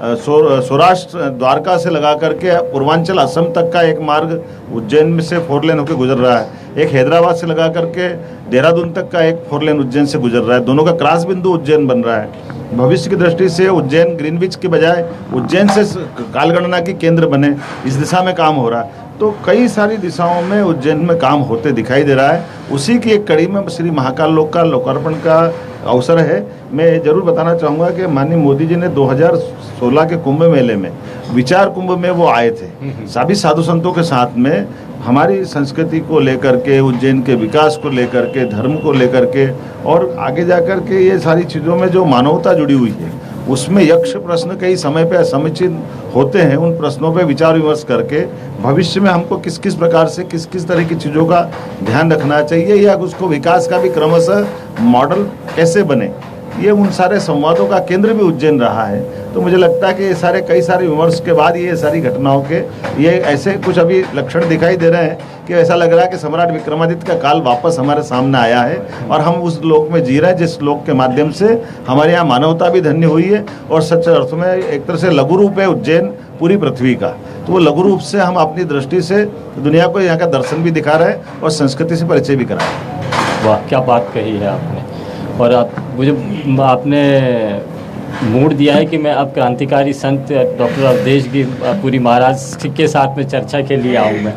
सौराष्ट्र द्वारका से लगा करके पूर्वांचल असम तक का एक मार्ग उज्जैन में से 4 लेन होकर गुजर रहा है। एक हैदराबाद से लगा करके देहरादून तक का एक 4 लेन उज्जैन से गुजर रहा है। दोनों का क्रॉस बिंदु उज्जैन बन रहा है। भविष्य की दृष्टि से उज्जैन ग्रीनविच के बजाय उज्जैन से कालगणना की केंद्र बने, इस दिशा में काम हो रहा है। तो कई सारी दिशाओं में उज्जैन में काम होते दिखाई दे रहा है। उसी की एक कड़ी में श्री महाकाल लोक का लोकार्पण का अवसर है। मैं जरूर बताना चाहूँगा कि माननीय मोदी जी ने 2016 के कुंभ मेले में, विचार कुंभ में वो आए थे सभी साधु संतों के साथ में, हमारी संस्कृति को लेकर के, उज्जैन के विकास को लेकर के, धर्म को लेकर के और आगे जाकर के ये सारी चीज़ों में जो मानवता जुड़ी हुई है, उसमें यक्ष प्रश्न कई समय पे असमुचित होते हैं। उन प्रश्नों पे विचार विमर्श करके भविष्य में हमको किस किस प्रकार से किस किस तरह की चीज़ों का ध्यान रखना चाहिए या उसको विकास का भी क्रमशः मॉडल कैसे बने, ये उन सारे संवादों का केंद्र भी उज्जैन रहा है। तो मुझे लगता है कि ये सारे कई सारे विमर्श के बाद ये सारी घटनाओं के ये ऐसे कुछ अभी लक्षण दिखाई दे रहे हैं कि ऐसा लग रहा है कि सम्राट विक्रमादित्य का काल वापस हमारे सामने आया है और हम उस लोक में जी रहे हैं जिस लोक के माध्यम से हमारे यहाँ मानवता भी धन्य हुई है और सच्चे अर्थ में एक तरह से लघु रूप है उज्जैन पूरी पृथ्वी का। तो वो लघु रूप से हम अपनी दृष्टि से दुनिया को यहाँ का दर्शन भी दिखा रहे हैं और संस्कृति से परिचय भी करा रहे हैं। वाह, क्या बात कही है आपने। और आपने मूड दिया है कि मैं अब क्रांतिकारी संत डॉक्टर अवधेश की पूरी महाराज के साथ में चर्चा के लिए आऊँ। मैं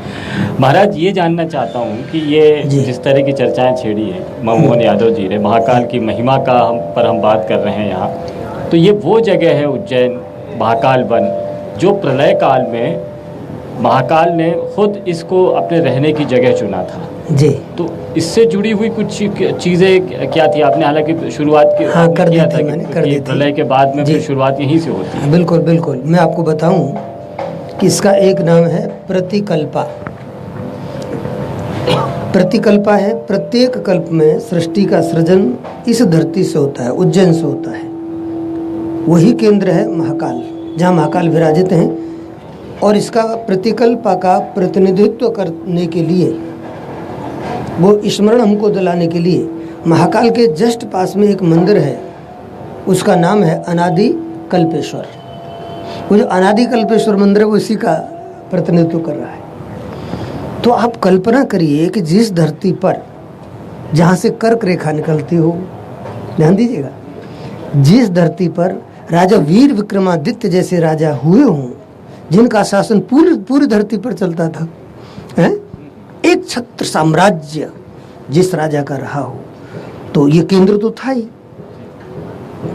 महाराज ये जानना चाहता हूँ कि ये जिस तरह की चर्चाएं छेड़ी है मनमोहन यादव जी ने, महाकाल की महिमा का हम बात कर रहे हैं यहाँ, तो ये वो जगह है उज्जैन महाकाल वन जो प्रलय काल में महाकाल ने खुद इसको अपने रहने की जगह चुना था जी। तो इससे जुड़ी हुई कुछ चीज़ें क्या थी? आपने हालांकि शुरुआत की कर दी थी, मैंने कर दी थी। प्रलय के बाद में फिर शुरुआत यहीं से होती है। बिल्कुल बिल्कुल। मैं आपको बताऊं कि इसका एक नाम है प्रतिकल्पा। प्रतिकल्पा है, प्रत्येक कल्प में सृष्टि का सृजन इस धरती से होता है, उज्जैन से होता है। वही केंद्र है महाकाल, जहाँ महाकाल विराजित हैं। और इसका प्रतिकल्पा का प्रतिनिधित्व करने के लिए, वो स्मरण हमको दिलाने के लिए महाकाल के जस्ट पास में एक मंदिर है, उसका नाम है अनादि कल्पेश्वर। वो जो अनादि कल्पेश्वर मंदिर है वो इसी का प्रतिनिधित्व कर रहा है। तो आप कल्पना करिए कि जिस धरती पर जहाँ से कर्क रेखा निकलती हो, ध्यान दीजिएगा, जिस धरती पर राजा वीर विक्रमादित्य जैसे राजा हुए हों, जिनका शासन पूरी धरती पर चलता था, हैं? एक छत्र साम्राज्य जिस राजा का रहा हो, तो ये केंद्र तो था ही।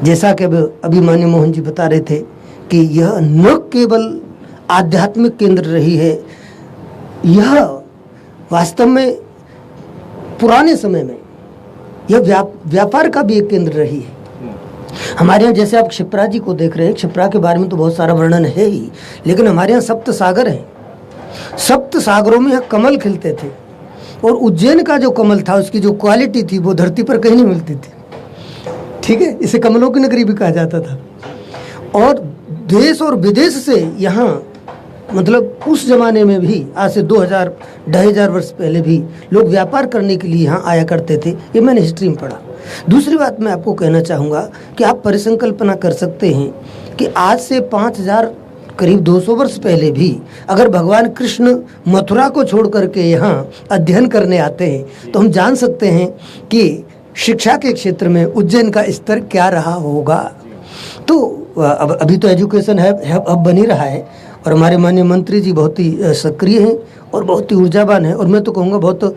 जैसा कि अभी माननीय मोहन जी बता रहे थे कि यह न केवल आध्यात्मिक केंद्र रही है, यह वास्तव में पुराने समय में यह व्यापार का भी एक केंद्र रही है। हमारे यहाँ जैसे आप क्षिप्रा जी को देख रहे हैं, क्षिप्रा के बारे में तो बहुत सारा वर्णन है ही, लेकिन हमारे यहाँ सप्त सागर हैं। सप्त सागरों में यहाँ कमल खिलते थे और उज्जैन का जो कमल था उसकी जो क्वालिटी थी वो धरती पर कहीं नहीं मिलती थी। ठीक है, इसे कमलों की नगरी भी कहा जाता था। और देश और विदेश से यहाँ, मतलब उस जमाने में भी, आज से 2000-2500 वर्ष पहले भी लोग व्यापार करने के लिए यहाँ आया करते थे। ये मैंने हिस्ट्री में पढ़ा। दूसरी बात मैं आपको कहना चाहूँगा कि आप परिसंकल्पना कर सकते हैं कि आज से 5000 करीब 200 वर्ष पहले भी अगर भगवान कृष्ण मथुरा को छोड़ करके यहाँ अध्ययन करने आते हैं तो हम जान सकते हैं कि शिक्षा के क्षेत्र में उज्जैन का स्तर क्या रहा होगा। तो अभी तो एजुकेशन हब बन ही रहा है और हमारे माननीय मंत्री जी बहुत ही सक्रिय हैं और बहुत ही ऊर्जावान हैं, और मैं तो कहूँगा बहुत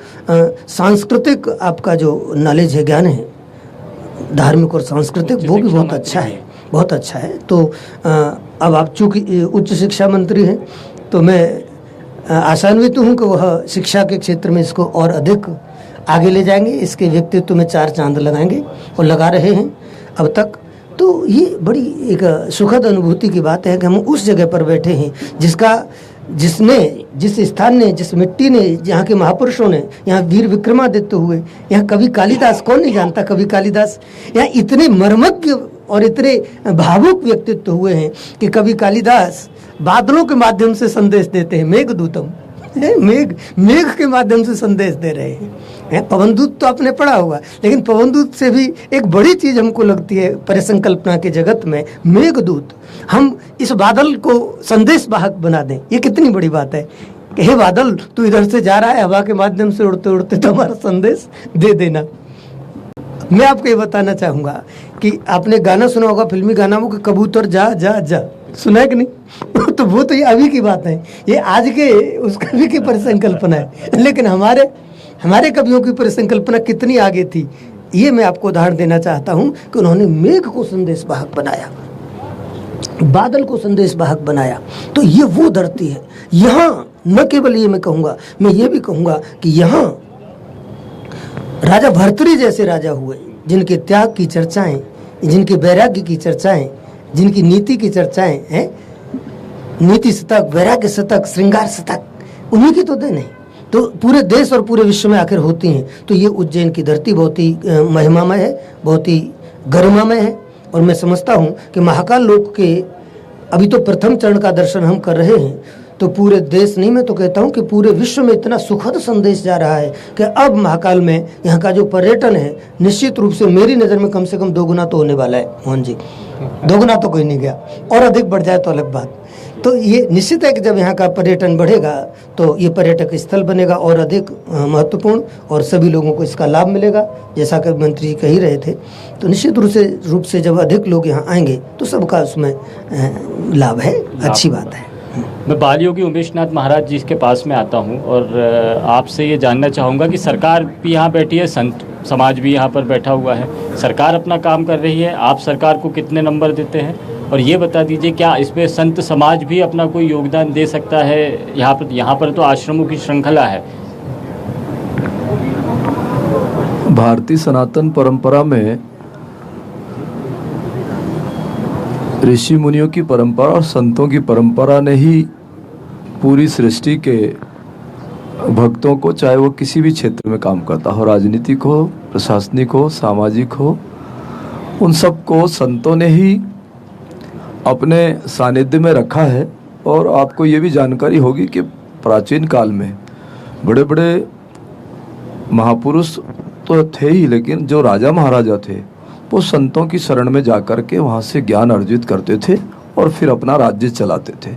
सांस्कृतिक आपका जो नॉलेज है, ज्ञान है धार्मिक और सांस्कृतिक, वो भी बहुत अच्छा है, बहुत अच्छा है। तो अब आप चूँकि उच्च शिक्षा मंत्री हैं तो मैं आशान्वित हूँ कि वह शिक्षा के क्षेत्र में इसको और अधिक आगे ले जाएंगे, इसके व्यक्तित्व में 4 चांद लगाएंगे और लगा रहे हैं अब तक। तो ये बड़ी एक सुखद अनुभूति की बात है कि हम उस जगह पर बैठे हैं जिस स्थान ने, जिस मिट्टी ने, यहाँ के महापुरुषों ने, यहाँ वीर विक्रमादित्य हुए, यहाँ कवि कालिदास, कौन नहीं जानता कवि कालिदास, यहाँ इतने मर्मज्ञ और इतने भावुक व्यक्तित्व हुए हैं कि कवि कालिदास बादलों के माध्यम से संदेश देते हैं, मेघदूतम, मेघ के माध्यम से संदेश दे रहे हैं। पवनदूत तो आपने पढ़ा होगा, लेकिन पवनदूत से भी एक बड़ी चीज हमको लगती है परिसंकल्पना के जगत में, मेघदूत। हम इस बादल को संदेश वाहक बना दें, ये कितनी बड़ी बात है कि हे बादल, तू इधर से जा रहा है, हवा के माध्यम से उड़ते उड़ते तो हमारा संदेश दे देना। मैं आपको ये बताना चाहूंगा कि आपने गाना सुना होगा, फिल्मी गाना, वो कि कबूतर जा जा जा, सुना है कि नहीं? तो वो तो ये अभी की बात है, ये आज के उस कवि की परिसंकल्पना है, लेकिन हमारे कवियों की परिसंकल्पना कितनी आगे थी, ये मैं आपको उदाहरण देना चाहता हूँ कि उन्होंने मेघ को संदेश वाहक बनाया, बादल को संदेश वाहक बनाया। तो ये वो धरती है। यहाँ न केवल ये मैं कहूँगा, मैं ये भी कहूँगा कि यहाँ राजा भर्तृहरि जैसे राजा हुए, जिनके त्याग की चर्चाएं, जिनके वैराग्य की चर्चाएं, जिनकी नीति की चर्चाएं हैं, नीति शतक, वैराग्य शतक, श्रृंगार शतक, उन्हीं की तो देन है, तो पूरे देश और पूरे विश्व में आखिर होती हैं। तो ये उज्जैन की धरती बहुत ही महिमामय है, बहुत ही गरिमामय है, और मैं समझता हूँ कि महाकाल लोक के अभी तो प्रथम चरण का दर्शन हम कर रहे हैं, तो पूरे देश नहीं, मैं तो कहता हूँ कि पूरे विश्व में इतना सुखद संदेश जा रहा है कि अब महाकाल में यहाँ का जो पर्यटन है, निश्चित रूप से मेरी नज़र में कम से कम 2 गुना तो होने वाला है। मोहन जी, 2 गुना तो कोई नहीं गया, और अधिक बढ़ जाए तो अलग बात। तो ये निश्चित है कि जब यहाँ का पर्यटन बढ़ेगा तो ये पर्यटक स्थल बनेगा और अधिक महत्वपूर्ण, और सभी लोगों को इसका लाभ मिलेगा, जैसा कि मंत्री जी कह ही रहे थे। तो निश्चित रूप से जब अधिक लोग यहाँ आएंगे तो सबका उसमें लाभ है, अच्छी बात है। मैं बाल योगी उमेशनाथ महाराज जी के पास में आता हूँ और आपसे ये जानना चाहूँगा कि सरकार भी यहाँ बैठी है, संत समाज भी यहाँ पर बैठा हुआ है, सरकार अपना काम कर रही है, आप सरकार को कितने नंबर देते हैं? और ये बता दीजिए, क्या इसमें संत समाज भी अपना कोई योगदान दे सकता है? यहाँ पर तो आश्रमों की श्रृंखला है। भारतीय सनातन परंपरा में ऋषि मुनियों की परंपरा और संतों की परंपरा ने ही पूरी सृष्टि के भक्तों को, चाहे वो किसी भी क्षेत्र में काम करता हो, राजनीतिक हो, प्रशासनिक हो, सामाजिक हो, उन सबको संतों ने ही अपने सानिध्य में रखा है। और आपको ये भी जानकारी होगी कि प्राचीन काल में बड़े बड़े महापुरुष तो थे ही, लेकिन जो राजा महाराजा थे वो संतों की शरण में जाकर के वहाँ से ज्ञान अर्जित करते थे और फिर अपना राज्य चलाते थे।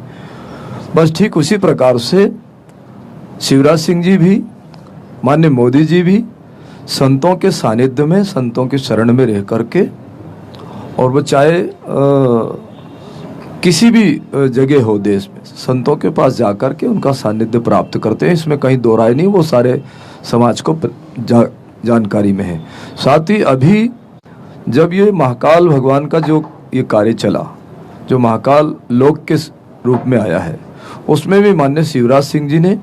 बस ठीक उसी प्रकार से शिवराज सिंह जी भी, माननीय मोदी जी भी संतों के सानिध्य में, संतों के शरण में रह करके, और वो चाहे किसी भी जगह हो देश में, संतों के पास जाकर के उनका सानिध्य प्राप्त करते हैं। इसमें कहीं दो राय नहीं, वो सारे समाज को जानकारी में है। साथ ही अभी जब ये महाकाल भगवान का जो ये कार्य चला, जो महाकाल लोक के रूप में आया है, उसमें भी माननीय शिवराज सिंह जी ने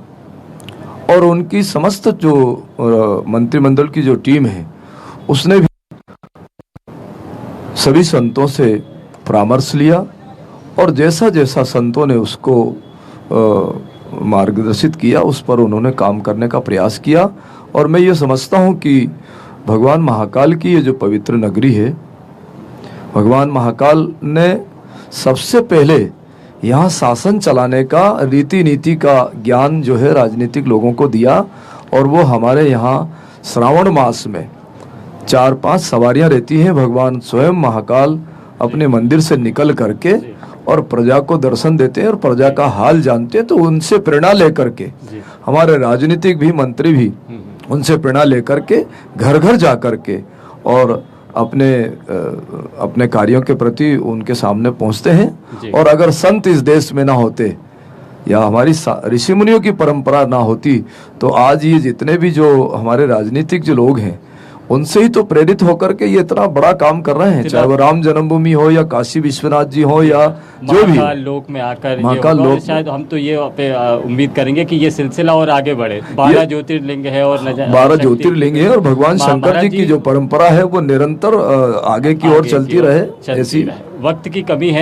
और उनकी समस्त जो मंत्रिमंडल की जो टीम है, उसने भी सभी संतों से परामर्श लिया और जैसा जैसा संतों ने उसको मार्गदर्शित किया, उस पर उन्होंने काम करने का प्रयास किया। और मैं ये समझता हूँ कि भगवान महाकाल की ये जो पवित्र नगरी है, भगवान महाकाल ने सबसे पहले यहाँ शासन चलाने का, रीति नीति का ज्ञान जो है राजनीतिक लोगों को दिया। और वो हमारे यहाँ श्रावण मास में 4-5 सवारियाँ रहती हैं। भगवान स्वयं महाकाल अपने मंदिर से निकल करके और प्रजा को दर्शन देते हैं और प्रजा का हाल जानते हैं। तो उनसे प्रेरणा लेकर के हमारे राजनीतिक भी, मंत्री भी उनसे प्रेरणा लेकर के घर घर जा कर के और अपने कार्यों के प्रति उनके सामने पहुंचते हैं। और अगर संत इस देश में ना होते या हमारी ऋषि मुनियों की परंपरा ना होती तो आज ये जितने भी जो हमारे राजनीतिक जो लोग हैं उनसे ही तो प्रेरित होकर के ये इतना बड़ा काम कर रहे हैं, चाहे वो राम जन्मभूमि हो या काशी विश्वनाथ जी हो या जो भी महाकाल लोक में आकर ये महाकाल होगा। और लोक शायद हम तो ये उम्मीद करेंगे कि ये सिलसिला और आगे बढ़े। 12 ज्योतिर्लिंग है और 12 ज्योतिर्लिंग है और भगवान शंकर जी की जो परंपरा है वो निरंतर आगे की ओर चलती रहे। ऐसी वक्त की कमी है।